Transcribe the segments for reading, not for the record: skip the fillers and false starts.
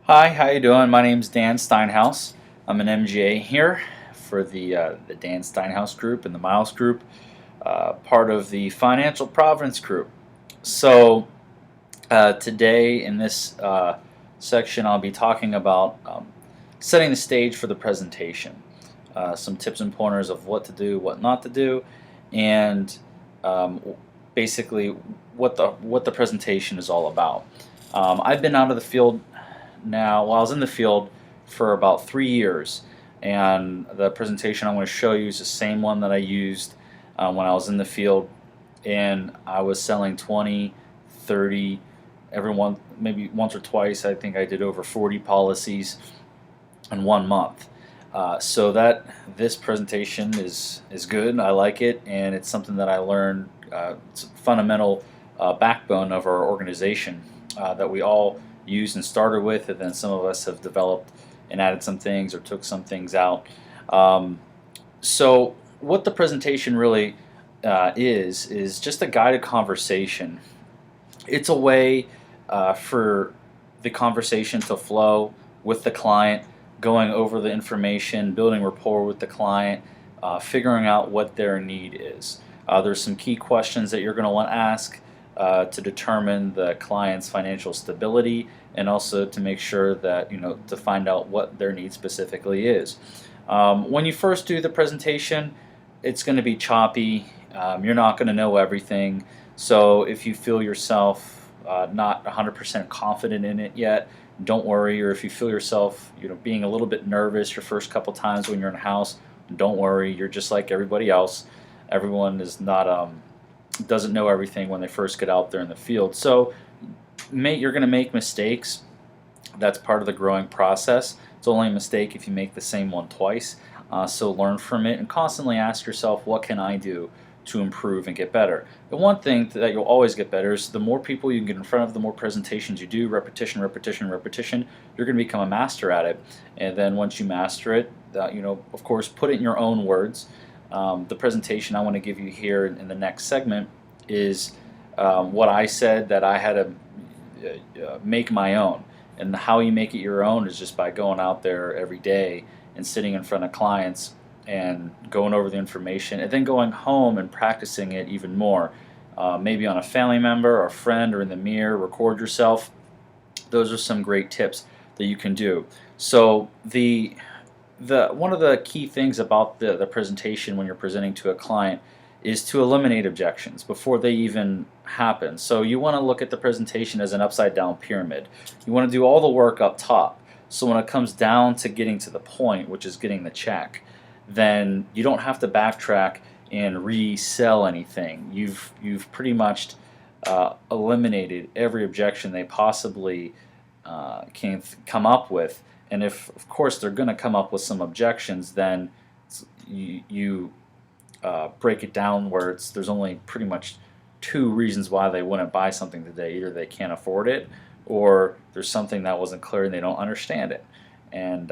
Hi, how you doing? My name's Dan Steinhaus. I'm an MGA here for the Dan Steinhaus Group and the Miles Group, part of the Financial Providence Group. So today in this section, I'll be talking about setting the stage for the presentation, some tips and pointers of what to do, what not to do, and um, basically what the presentation is all about. I've been out of the field now. Well, I was in the field for about 3 years, and the presentation I'm going to show you is the same one that I used when I was in the field, and I was selling 20, 30, maybe once or twice. I think I did over 40 policies in 1 month. So that this presentation is good. I like it, and it's something that I learned. It's a fundamental backbone of our organization that we all used and started with, and then some of us have developed and added some things or took some things out. So what the presentation really is just a guided conversation. It's a way for the conversation to flow with the client, going over the information, building rapport with the client, figuring out what their need is. There's some key questions that you're going to want to ask to determine the client's financial stability, and also to make sure that to find out what their need specifically is. When you first do the presentation, it's going to be choppy. You're not going to know everything. So if you feel yourself not 100% confident in it yet, don't worry. Or if you feel yourself being a little bit nervous your first couple times when you're in the house, don't worry. You're just like everybody else. Everyone is not doesn't know everything when they first get out there in the field. So you're going to make mistakes. That's part of the growing process. It's only a mistake if you make the same one twice. So learn from it and constantly ask yourself, what can I do to improve and get better? The one thing that you'll always get better is the more people you can get in front of, the more presentations you do, repetition, repetition, repetition, you're going to become a master at it. And then once you master it, of course, put it in your own words. The presentation I want to give you here in the next segment is what I said that I had to make my own. And how you make it your own is just by going out there every day and sitting in front of clients and going over the information, and then going home and practicing it even more. Maybe on a family member or a friend, or in the mirror, record yourself. Those are some great tips that you can do. So the one of the key things about the presentation when you're presenting to a client is to eliminate objections before they even happen. So you want to look at the presentation as an upside down pyramid. You want to do all the work up top, so when it comes down to getting to the point, which is getting the check, then you don't have to backtrack and resell anything. You've pretty much eliminated every objection they possibly can come up with. And if, of course, they're going to come up with some objections, then you break it down where there's only pretty much two reasons why they wouldn't buy something today. Either they can't afford it, or there's something that wasn't clear and they don't understand it. And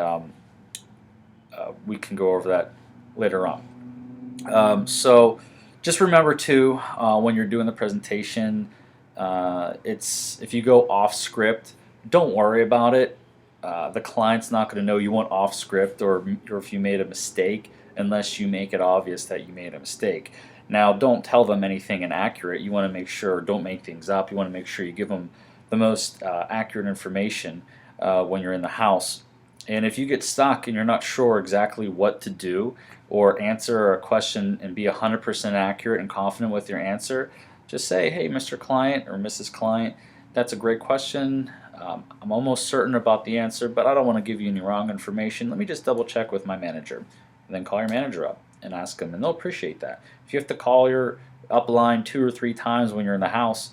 we can go over that later on. So just remember too, when you're doing the presentation, if you go off script, don't worry about it. The client's not going to know you went off script, or if you made a mistake, unless you make it obvious that you made a mistake. Now, don't tell them anything inaccurate. You want to make sure, don't make things up. You want to make sure you give them the most accurate information when you're in the house. And if you get stuck and you're not sure exactly what to do, or answer a question and be 100% accurate and confident with your answer, just say, hey, Mr. Client or Mrs. Client, that's a great question. I'm almost certain about the answer, but I don't want to give you any wrong information. Let me just double check with my manager. And then call your manager up and ask them, and they'll appreciate that. If you have to call your upline 2 or 3 times when you're in the house,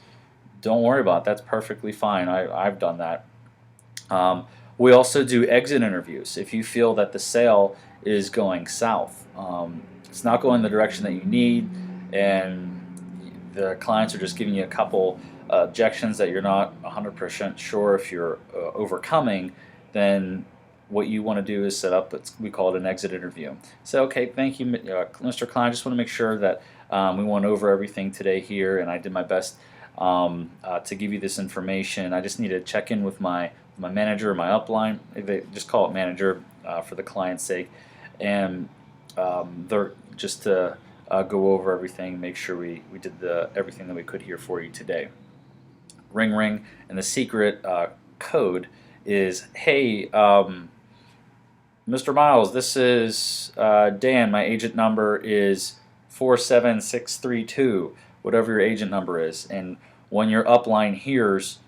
don't worry about it. That's perfectly fine. I've done that. We also do exit interviews. If you feel that the sale is going south, it's not going the direction that you need, and the clients are just giving you a couple objections that you're not 100% sure if you're overcoming, then what you want to do is set up, we call it an exit interview. Say, okay, thank you, Mr. Klein. I just want to make sure that we went over everything today here, and I did my best to give you this information. I just need to check in with my my manager or my upline. They just call it manager for the client's sake, and they're just to go over everything, make sure we did everything that we could here for you today. Ring ring, and the secret code is, hey, Mr. Miles, this is Dan. My agent number is 47632, whatever your agent number is. And when your upline hears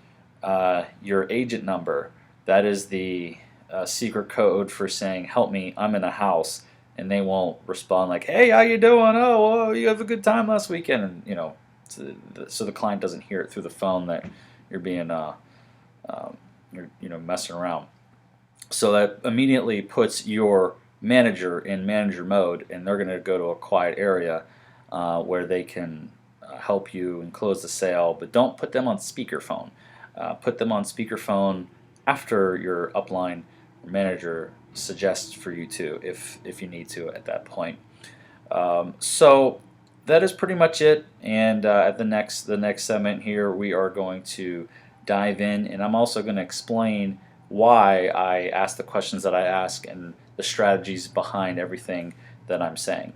your agent number, that is the secret code for saying, help me, I'm in a house. And they won't respond like, hey, how you doing? Oh, you have a good time last weekend. And, you know, so the client doesn't hear it through the phone that you're being, you're messing around. So that immediately puts your manager in manager mode, and they're going to go to a quiet area where they can help you and close the sale. But don't put them on speakerphone. Put them on speakerphone after your upline or manager suggests for you to, if you need to at that point. So that is pretty much it. And at the next segment here, we are going to dive in, and I'm also going to explain why I ask the questions that I ask and the strategies behind everything that I'm saying.